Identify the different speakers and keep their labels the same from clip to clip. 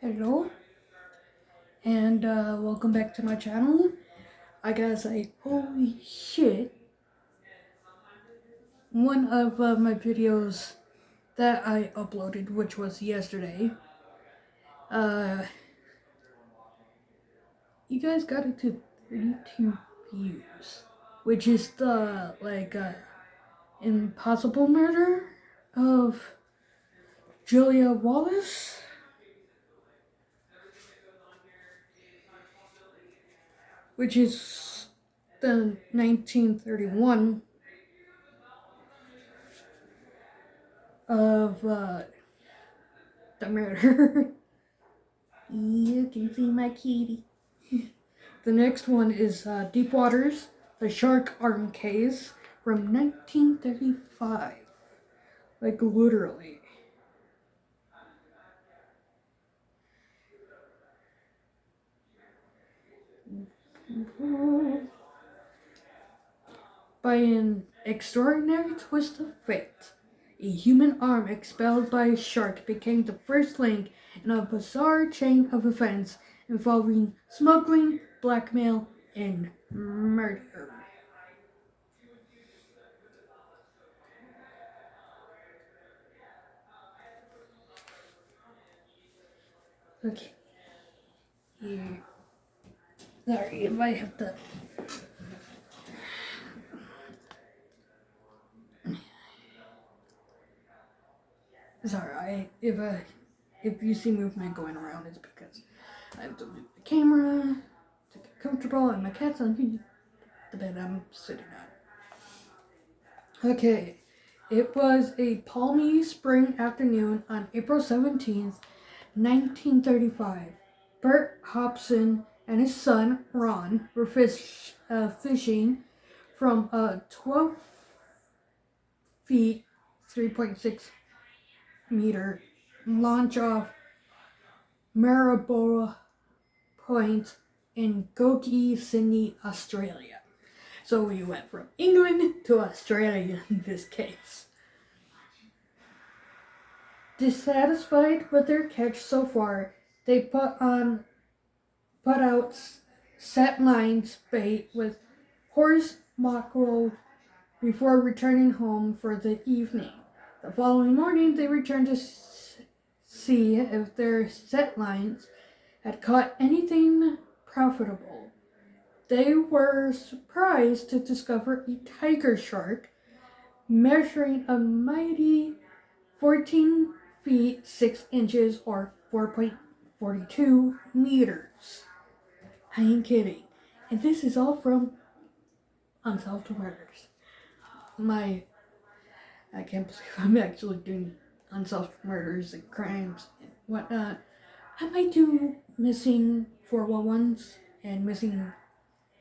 Speaker 1: Hello, and welcome back to my channel. I gotta say, holy shit, one of my videos that I uploaded, which was yesterday, uh, you guys got it to 32 views, which is the, impossible murder of Julia Wallace, which is the 1931 of the murder. You can see my kitty. The next one is Deep Waters, the Shark Arm Case from 1935. Like, literally. By an extraordinary twist of fate, a human arm expelled by a shark became the first link in a bizarre chain of events involving smuggling, blackmail, and murder. Okay. Here. Sorry if I have to. Sorry, if you see movement going around, it's because I have to move the camera to get comfortable, and my cat's on the bed I'm sitting on. Okay, it was a palmy spring afternoon on April 17th, 1935. Bert Hobson and his son Ron were fishing from a 12 feet 3.6 meter launch off Maryborough Point in Goki, Sydney, Australia. So we went from England to Australia in this case. Dissatisfied with their catch so far, they put out set lines bait with horse mackerel before returning home for the evening. The following morning, they returned to see if their set lines had caught anything profitable. They were surprised to discover a tiger shark measuring a mighty 14 feet 6 inches or 4.42 meters. I ain't kidding. And this is all from Unsolved Murders. I can't believe I'm actually doing unsolved murders and crimes and whatnot. I might do missing 411s and missing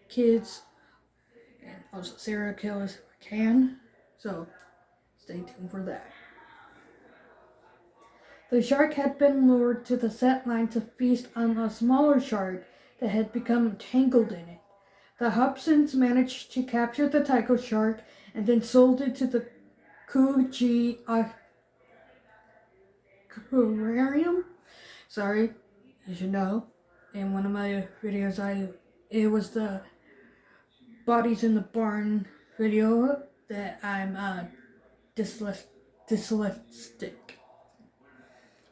Speaker 1: kids and also serial killers if I can. So stay tuned for that. The shark had been lured to the set line to feast on a smaller shark that had become entangled in it. The Hobsons managed to capture the tiger shark and then sold it to the Coogee Aquarium. Sorry, you should know. In one of my videos, it was the bodies in the barn video that I'm dyslexic.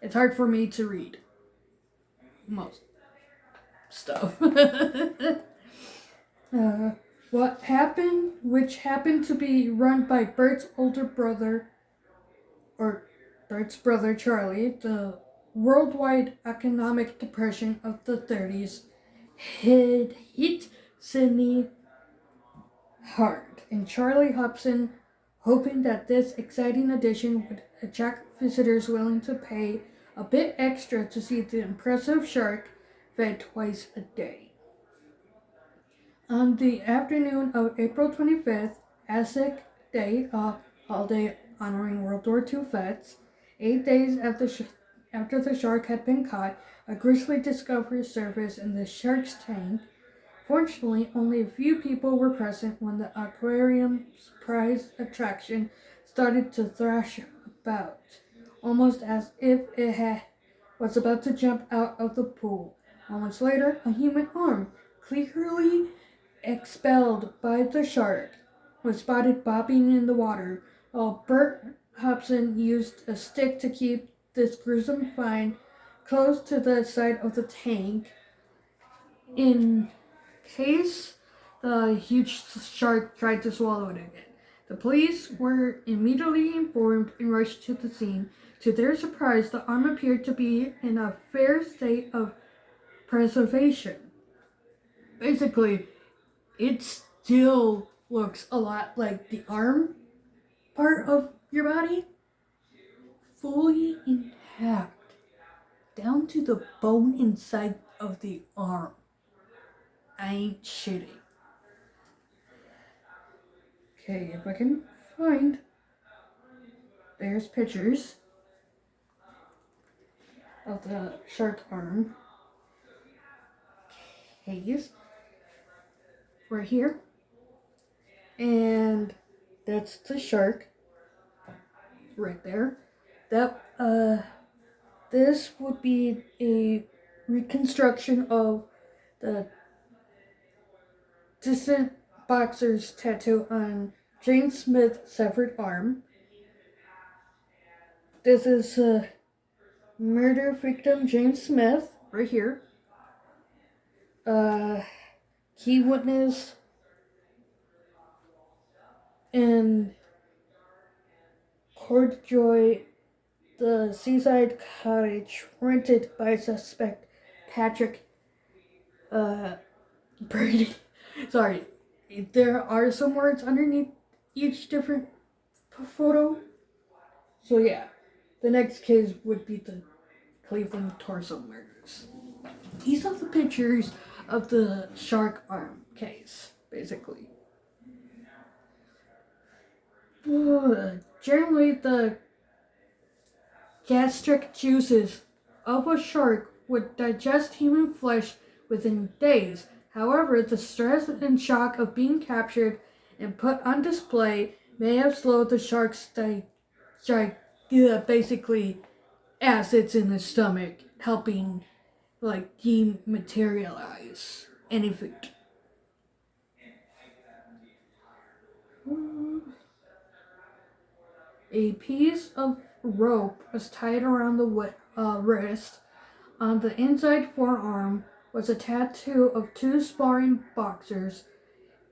Speaker 1: It's hard for me to read most stuff. What happened, which happened to be run by Bert's older brother, or Bert's brother Charlie, the worldwide economic depression of the 30s had hit Sydney hard, and Charlie Hobson, hoping that this exciting addition would attract visitors willing to pay a bit extra to see the impressive shark fed twice a day. On the afternoon of April 25th, ASIC Day, a holiday honoring World War II vets, 8 days after the shark had been caught, a grisly discovery surfaced in the shark's tank. Fortunately, only a few people were present when the aquarium's prized attraction started to thrash about, almost as if it was about to jump out of the pool. Moments later, a human arm, clearly expelled by the shark, was spotted bobbing in the water, while Bert Hobson used a stick to keep this gruesome find close to the side of the tank in case the huge shark tried to swallow it again. The police were immediately informed and rushed to the scene. To their surprise, the arm appeared to be in a fair state of preservation. Basically, it still looks a lot like the arm part of your body, fully intact, down to the bone inside of the arm. I ain't shitting. Okay, if I can find, there's pictures of the shark arm case right here, and that's the shark right there. This would be a reconstruction of the distant boxer's tattoo on James Smith's severed arm. This is murder victim James Smith right here. Key witness in Courtjoy, the seaside cottage rented by suspect Patrick Brady. Sorry, there are some words underneath each different photo. So yeah, the next case would be the Cleveland torso murders. These are the pictures of the shark arm case, basically. Generally, the gastric juices of a shark would digest human flesh within days. However, the stress and shock of being captured and put on display may have slowed the shark's basically acids in the stomach, helping dematerialize any food. A piece of rope was tied around the wrist. On the inside forearm was a tattoo of two sparring boxers.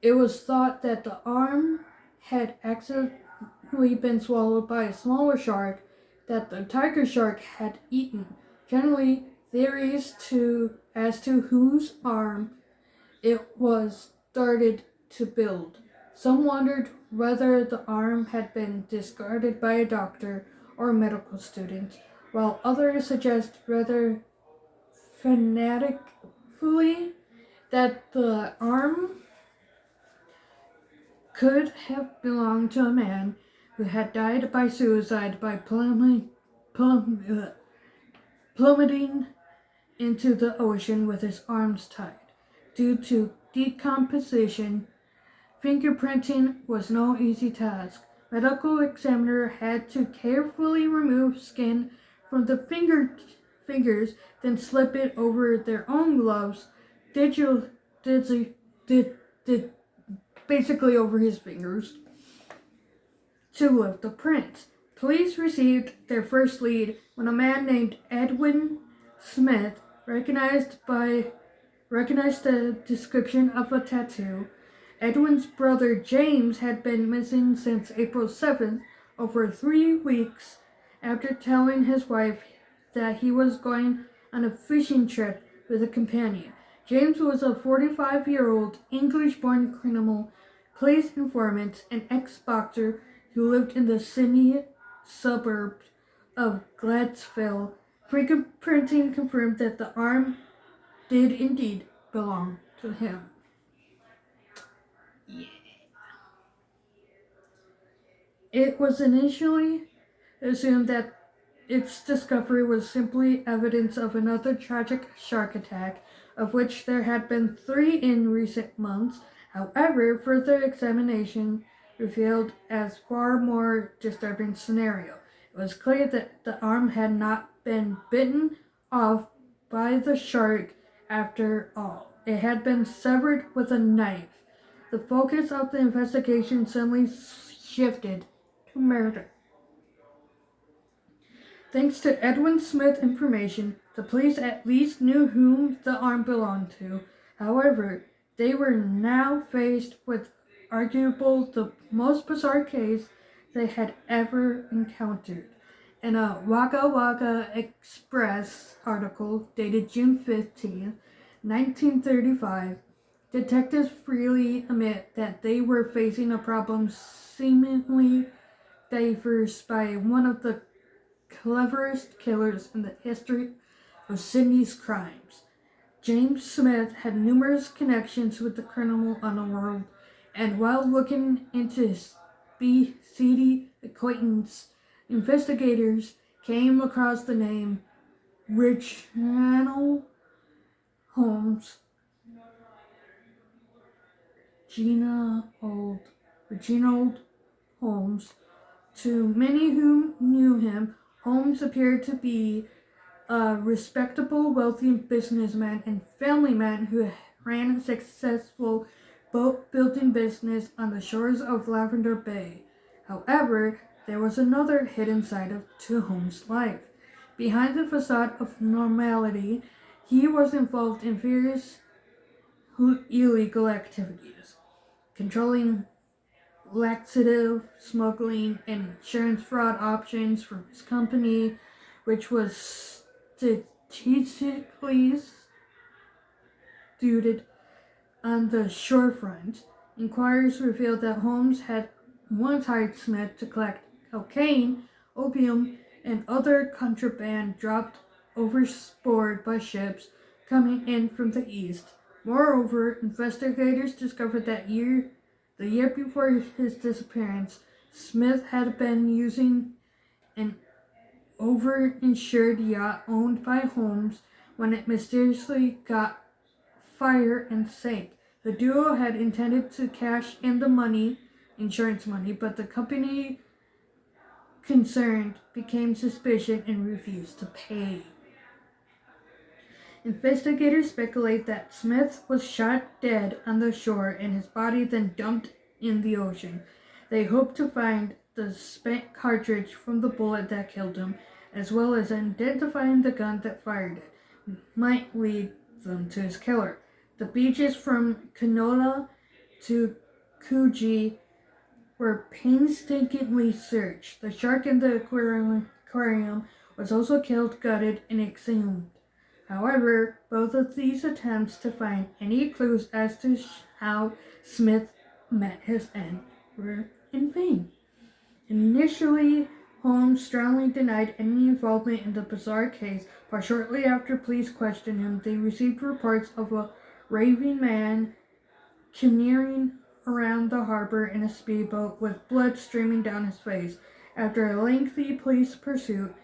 Speaker 1: It was thought that the arm had accidentally been swallowed by a smaller shark that the tiger shark had eaten. Generally, theories as to whose arm it was started to build. Some wondered whether the arm had been discarded by a doctor or a medical student, while others suggest rather fanatically that the arm could have belonged to a man who had died by suicide by plummeting into the ocean with his arms tied. Due to decomposition, fingerprinting was no easy task. Medical examiner had to carefully remove skin from the fingers, then slip it over their own gloves, basically over his fingers, to lift the print. Police received their first lead when a man named Edwin Smith recognized the description of a tattoo. Edwin's brother James had been missing since April 7th, over 3 weeks after telling his wife that he was going on a fishing trip with a companion. James was a 45-year-old English-born criminal, police informant, and ex-boxer who lived in the Sydney suburb of Gladsville. Fingerprinting confirmed that the arm did indeed belong to him. Yeah. It was initially assumed that its discovery was simply evidence of another tragic shark attack, of which there had been 3 in recent months. However, further examination revealed a far more disturbing scenario. It was clear that the arm had not been bitten off by the shark after all. It had been severed with a knife. The focus of the investigation suddenly shifted to murder. Thanks to Edwin Smith's information, the police at least knew whom the arm belonged to. However, they were now faced with arguably the most bizarre case they had ever encountered. In a Wagga Wagga Express article dated June 15, 1935, detectives freely admit that they were facing a problem seemingly diverse by one of the cleverest killers in the history of Sydney's crimes. James Smith had numerous connections with the criminal underworld, and while looking into his seedy acquaintance, investigators came across the name Reginald Holmes. Reginald Holmes. To many who knew him, Holmes appeared to be a respectable, wealthy businessman and family man who ran a successful boat-building business on the shores of Lavender Bay. However, there was another hidden side to Holmes' life. Behind the facade of normality, he was involved in various illegal activities, controlling laxative smuggling and insurance fraud options from his company, which was strategically situated on the shorefront. Inquiries revealed that Holmes had once hired Smith to collect cocaine, opium, and other contraband dropped overboard by ships coming in from the east. Moreover, investigators discovered that the year before his disappearance, Smith had been using an overinsured yacht owned by Holmes when it mysteriously got fire and sank. The duo had intended to cash in the insurance money, but the company concerned became suspicious and refused to pay. Investigators speculate that Smith was shot dead on the shore and his body then dumped in the ocean. They hope to find the spent cartridge from the bullet that killed him, as well as identifying the gun that fired it, might lead them to his killer. The beaches from Kanola to Coogee were painstakingly searched. The shark in the aquarium was also killed, gutted, and exhumed. However, both of these attempts to find any clues as to how Smith met his end were in vain. Initially, Holmes strongly denied any involvement in the bizarre case, but shortly after police questioned him, they received reports of a raving man canoeing around the harbor in a speedboat with blood streaming down his face. After a lengthy police pursuit,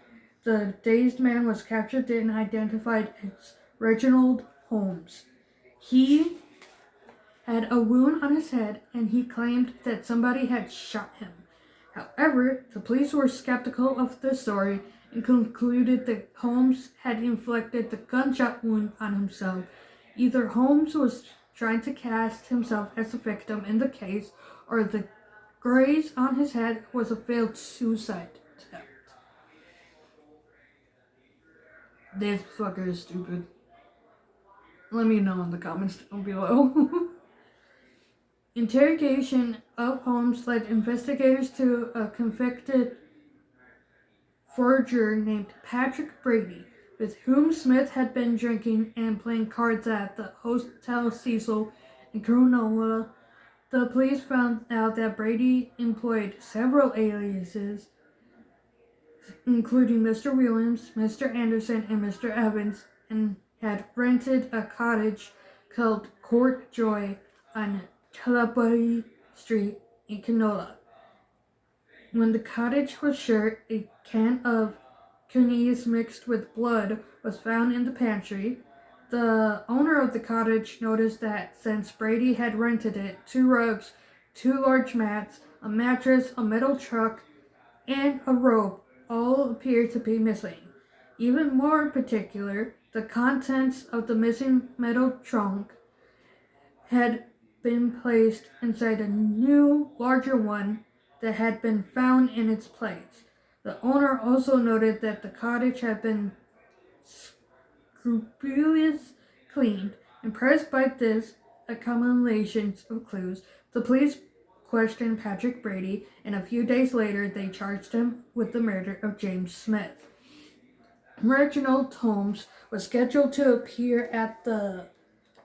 Speaker 1: the dazed man was captured and identified as Reginald Holmes. He had a wound on his head, and he claimed that somebody had shot him. However, the police were skeptical of the story and concluded that Holmes had inflicted the gunshot wound on himself. Either Holmes was trying to cast himself as a victim in the case, or the graze on his head was a failed suicide attempt. This fucker is stupid. Let me know in the comments down below. Interrogation of Holmes led investigators to a convicted forger named Patrick Brady, with whom Smith had been drinking and playing cards at the Hotel Cecil in Cronulla. The police found out that Brady employed several aliases, including Mr. Williams, Mr. Anderson, and Mr. Evans, and had rented a cottage called Court Joy on Tulabuddy Street in Canola. When the cottage was shut, a can of Cunnies mixed with blood was found in the pantry. The owner of the cottage noticed that since Brady had rented it, 2 rugs, 2 large mats, a mattress, a metal truck, and a rope all appeared to be missing. Even more particular, the contents of the missing metal trunk had been placed inside a new, larger one that had been found in its place. The owner also noted that the cottage had been scrupulously cleaned. Impressed by this accumulation of clues, the police questioned Patrick Brady, and a few days later they charged him with the murder of James Smith. Reginald Holmes was scheduled to appear at the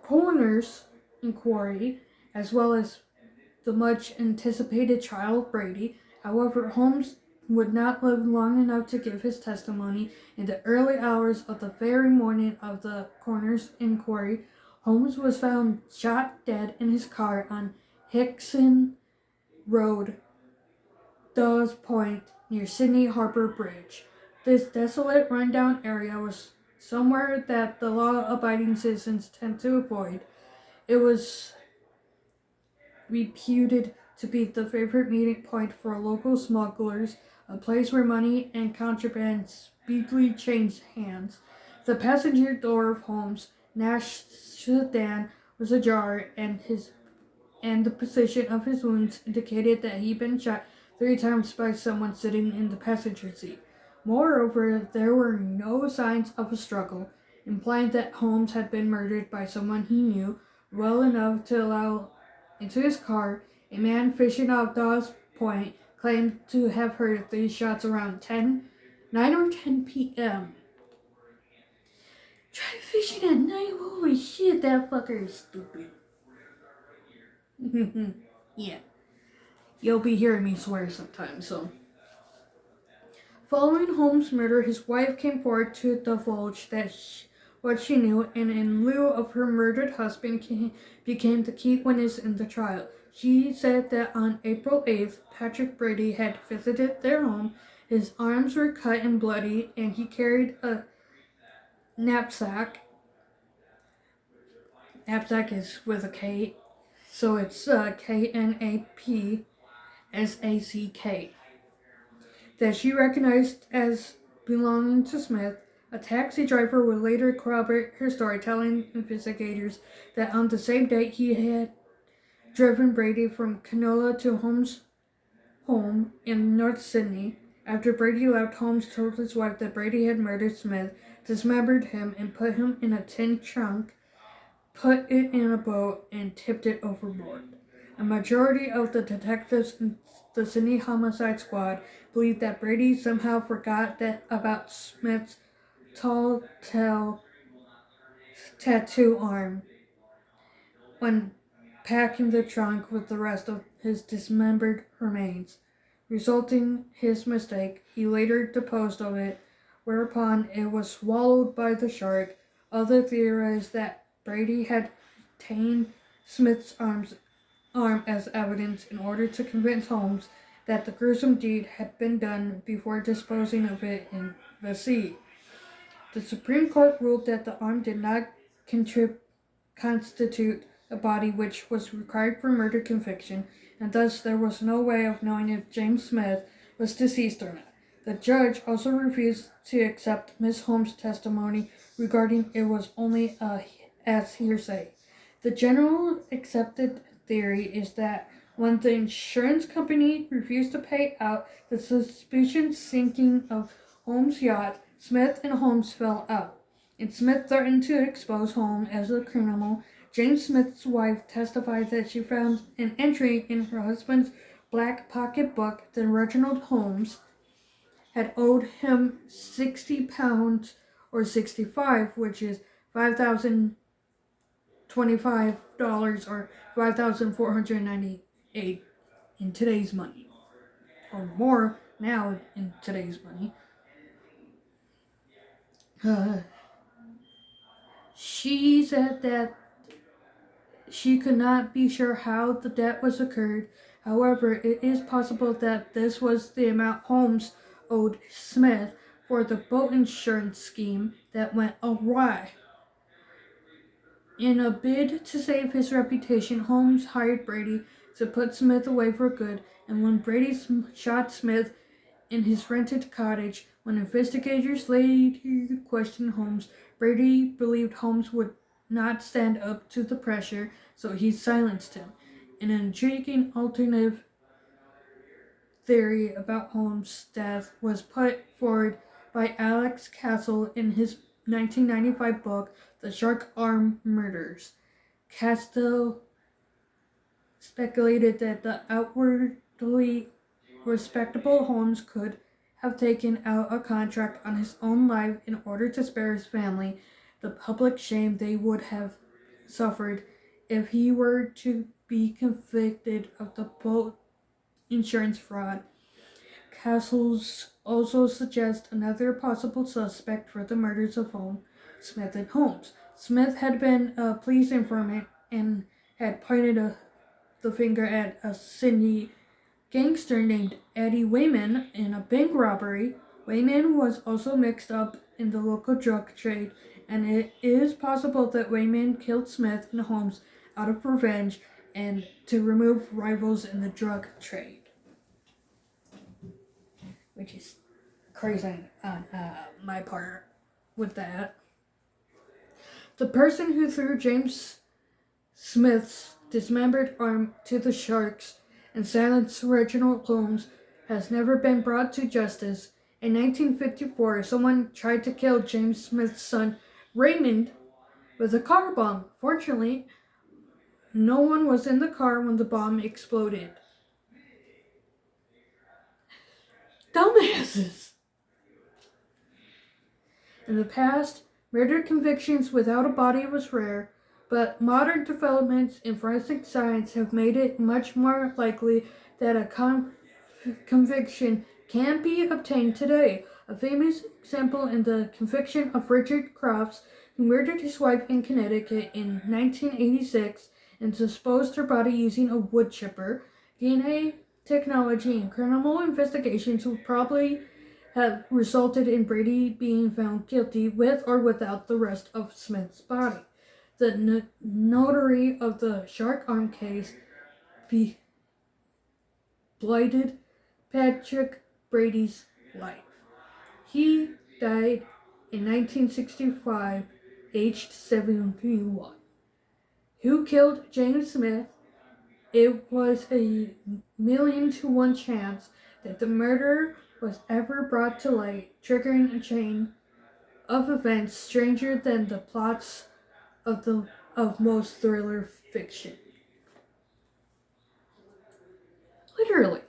Speaker 1: coroner's inquiry, as well as the much anticipated trial of Brady. However, Holmes would not live long enough to give his testimony. In the early hours of the very morning of the coroner's inquiry, Holmes was found shot dead in his car on Hickson Road, Dawes Point, near Sydney Harbour Bridge. This desolate, rundown area was somewhere that the law-abiding citizens tend to avoid. It was reputed to be the favorite meeting point for local smugglers, a place where money and contraband speedily changed hands. The passenger door of Holmes' Nash sedan was ajar, and the position of his wounds indicated that he'd been shot 3 times by someone sitting in the passenger seat. Moreover, there were no signs of a struggle, implying that Holmes had been murdered by someone he knew well enough to allow into his car. A man fishing off Dawes Point claimed to have heard 3 shots around 9 or 10 p.m. Try fishing at night? Holy shit, that fucker is stupid. Yeah. You'll be hearing me swear sometimes, so. Following Holmes' murder, his wife came forward to divulge what she knew, and in lieu of her murdered husband, became the key witness in the trial. She said that on April 8th, Patrick Brady had visited their home. His arms were cut and bloody, and he carried a knapsack. Knapsack is with a K, so it's Knapsack, that she recognized as belonging to Smith. A taxi driver would later corroborate her story, telling investigators that on the same date he had driven Brady from Canola to Holmes' home in North Sydney. After Brady left, Holmes told his wife that Brady had murdered Smith, dismembered him, and put him in a tin trunk, put it in a boat, and tipped it overboard. A majority of the detectives in the Sydney Homicide Squad believed that Brady somehow forgot about Smith's tall tattoo arm when packing the trunk with the rest of his dismembered remains. Resulting his mistake, he later disposed of it, whereupon it was swallowed by the shark. Others theorized that Brady had retained Smith's arm as evidence in order to convince Holmes that the gruesome deed had been done before disposing of it in the sea. The Supreme Court ruled that the arm did not constitute a body which was required for murder conviction, and thus there was no way of knowing if James Smith was deceased or not. The judge also refused to accept Miss Holmes' testimony regarding it was only as hearsay. The general accepted theory is that when the insurance company refused to pay out the suspicious sinking of Holmes' yacht, Smith and Holmes fell out, and Smith threatened to expose Holmes as a criminal. James Smith's wife testified that she found an entry in her husband's black pocketbook that Reginald Holmes had owed him £60 or 65, which is $5,025 or 5,498 in today's money, or more now in today's money. She said that she could not be sure how the debt was occurred. However, it is possible that this was the amount Holmes owed Smith for the boat insurance scheme that went awry. In a bid to save his reputation, Holmes hired Brady to put Smith away for good, and when Brady shot Smith in his rented cottage, When investigators later questioned Holmes, Brady believed Holmes would not stand up to the pressure, so he silenced him. An intriguing alternative theory about Holmes' death was put forward by Alex Castle in his 1995 book, The Shark Arm Murders. Castle speculated that the outwardly respectable Holmes could have taken out a contract on his own life in order to spare his family the public shame they would have suffered if he were to be convicted of the boat insurance fraud. Castles also suggest another possible suspect for the murders of Smith and Holmes. Smith had been a police informant and had pointed the finger at a Sydney gangster named Eddie Wayman in a bank robbery. Wayman was also mixed up in the local drug trade, and it is possible that Wayman killed Smith and Holmes out of revenge and to remove rivals in the drug trade, which is crazy on my part with that. The person who threw James Smith's dismembered arm to the sharks and silenced Reginald Holmes has never been brought to justice. In 1954, someone tried to kill James Smith's son, Raymond, with a car bomb. Fortunately, no one was in the car when the bomb exploded. Dumbasses! In the past, murder convictions without a body was rare, but modern developments in forensic science have made it much more likely that a conviction can be obtained today. A famous example in the conviction of Richard Crofts, who murdered his wife in Connecticut in 1986 and disposed her body using a wood chipper. DNA technology and criminal investigations will probably have resulted in Brady being found guilty with or without the rest of Smith's body. The notary of the shark arm case blighted Patrick Brady's life. He died in 1965, aged 71. Who killed James Smith? It was a 1,000,000 to 1 chance that the murderer was ever brought to light, triggering a chain of events stranger than the plots of most thriller fiction. Literally.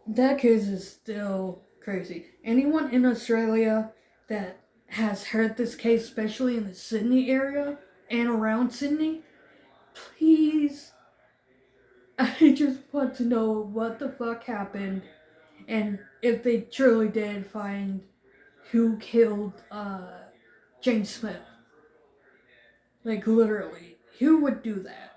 Speaker 1: That case is still crazy. Anyone in Australia that has heard this case, especially in the Sydney area and around Sydney, please, I just want to know what the fuck happened and if they truly did find who killed James Smith. Like, literally, who would do that?